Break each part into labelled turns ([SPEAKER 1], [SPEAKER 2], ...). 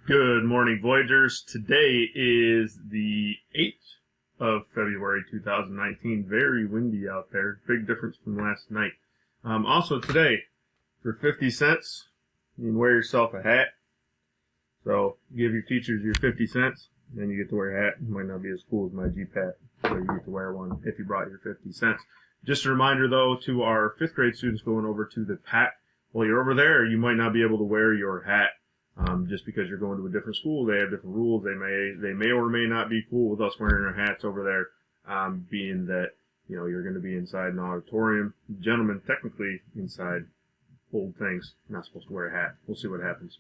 [SPEAKER 1] Good morning, Voyagers. Today is the 8th of February 2019. Very windy out there. Big difference from last night. Also today, for 50 cents, you can wear yourself a hat. So give your teachers your 50 cents, then you get to wear a hat. It might not be as cool as my Jeep hat, so you get to wear one if you brought your 50 cents. Just a reminder, though, to our 5th grade students going over to the PAC. While you're over there, you might not be able to wear your hat. Just because you're going to a different school, they have different rules. They may or may not be cool with us wearing our hats over there, being that, you're going to be inside an auditorium. Gentlemen, technically inside old things, not supposed to wear a hat. We'll see what happens.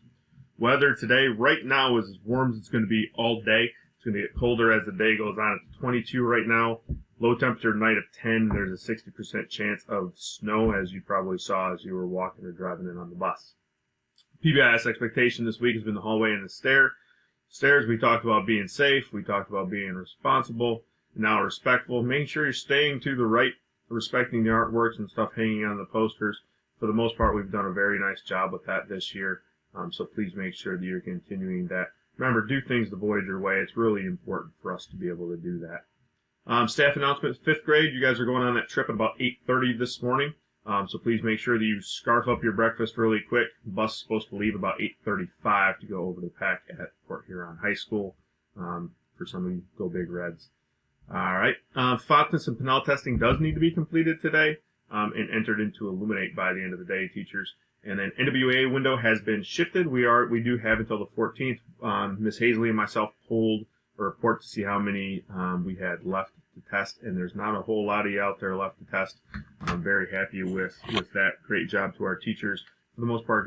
[SPEAKER 1] Weather today, right now, is as warm as it's going to be all day. It's going to get colder as the day goes on. It's 22 right now. Low temperature night of 10. There's a 60% chance of snow, as you probably saw as you were walking or driving in on the bus. PBIS expectation this week has been the hallway and the stairs. We talked about being safe. We talked about being responsible, now respectful. Making sure you're staying to the right, respecting the artworks and stuff hanging on the posters. For the most part, we've done a very nice job with that this year. So please make sure that you're continuing that. Remember, do things the Voyager way. It's really important for us to be able to do that. Staff announcements, 5th grade. You guys are going on that trip at about 8:30 this morning. So please make sure that you scarf up your breakfast really quick. The bus is supposed to leave about 8:35 to go over to the PAC at Port Huron High School. For some of you, go Big Reds. All right. FOTNS and Pinnell testing does need to be completed today and entered into Illuminate by the end of the day, teachers. And then NWA window has been shifted. We do have until the 14th. Miss Hazley and myself pulled a report to see how many we had left to test, and there's not a whole lot of you out there left to test. I'm very happy with that. Great job to our teachers. For the most part,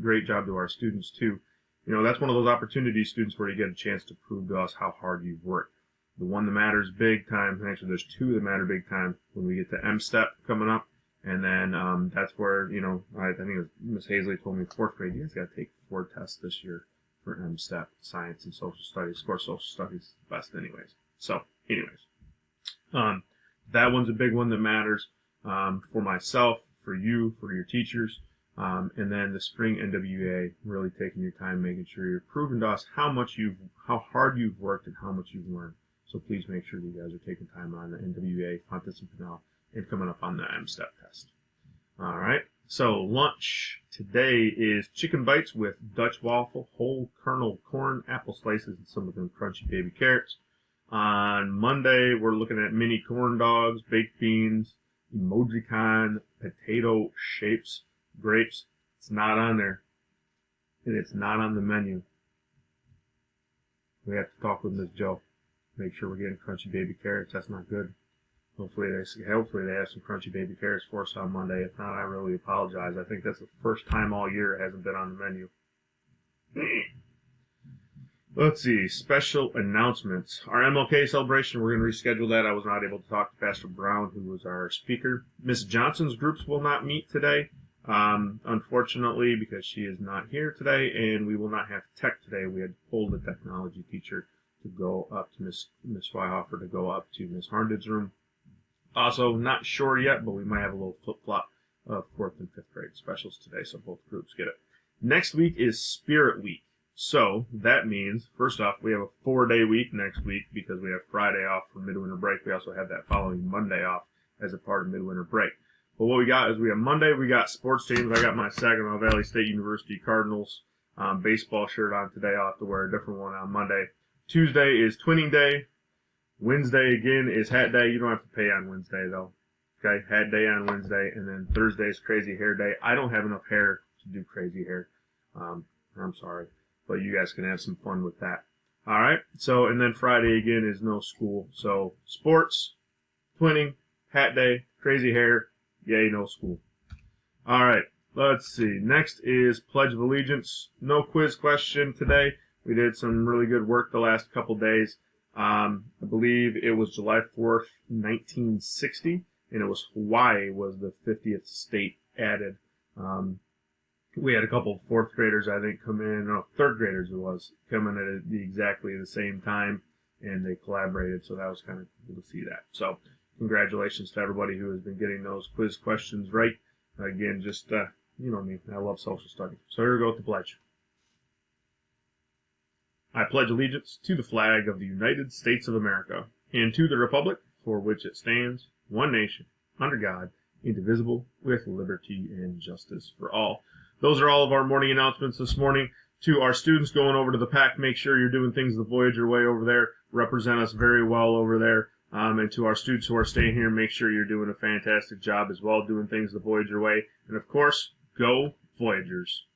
[SPEAKER 1] great job to our students too. That's one of those opportunities, students, where you get a chance to prove to us how hard you've worked. The one that matters big time, actually there's two that matter big time when we get to M-STEP coming up. And then that's where, I think it was Miss Hazley told me 4th grade, you guys got to take 4 tests this year for M-STEP, science and social studies. Of course, social studies is the best anyways. So, that one's a big one that matters for myself, for you, for your teachers. And then the spring NWA, really taking your time, making sure you're proving to us how hard you've worked and how much you've learned. So please make sure that you guys are taking time on the NWA, FOTNS and Pinnell, and coming up on the M-STEP test. All right. So lunch today is chicken bites with Dutch waffle, whole kernel corn, apple slices, and some of them crunchy baby carrots. On Monday, we're looking at mini corn dogs, baked beans, emojicon, potato shapes, grapes. It's not on there, and it's not on the menu. We have to talk with Ms. Joe. Make sure we're getting crunchy baby carrots. That's not good. Hopefully they have some crunchy baby carrots for us on Monday. If not, I really apologize. I think that's the first time all year it hasn't been on the menu. Let's see, special announcements. Our MLK celebration, we're going to reschedule that. I was not able to talk to Pastor Brown, who was our speaker. Miss Johnson's groups will not meet today, unfortunately, because she is not here today, and we will not have tech today. We had pulled the technology teacher to go up to Miss Schweihofer to go up to Miss Harnded's room. Also, not sure yet, but we might have a little flip-flop of 4th and 5th grade specials today, so both groups get it. Next week is Spirit Week. So that means, first off, we have a 4-day week next week because we have Friday off for midwinter break. We also have that following Monday off as a part of midwinter break. But what we got is Monday, we got sports teams. I got my Saginaw Valley State University Cardinals baseball shirt on today. I'll have to wear a different one on Monday. Tuesday is Twinning Day. Wednesday, again, is Hat Day. You don't have to pay on Wednesday, though. Okay, Hat Day on Wednesday. And then Thursday is Crazy Hair Day. I don't have enough hair to do crazy hair. I'm sorry. But you guys can have some fun with that. All right. So, and then Friday, again, is no school. So, sports, twinning, Hat Day, crazy hair, yay, no school. All right. Let's see. Next is Pledge of Allegiance. No quiz question today. We did some really good work the last couple days. I believe it was July 4th, 1960, and it was Hawaii was the 50th state added. We had a couple of 4th graders, I think, come in, no, 3rd graders it was, come in at exactly the same time, and they collaborated, so that was kind of cool to see that. So, congratulations to everybody who has been getting those quiz questions right. Again, just, you know me, I love social studies. So here we go with the pledge. I pledge allegiance to the flag of the United States of America and to the republic for which it stands, one nation, under God, indivisible, with liberty and justice for all. Those are all of our morning announcements this morning. To our students going over to the PAC, make sure you're doing things the Voyager way over there. Represent us very well over there. And to our students who are staying here, make sure you're doing a fantastic job as well, doing things the Voyager way. And of course, go Voyagers.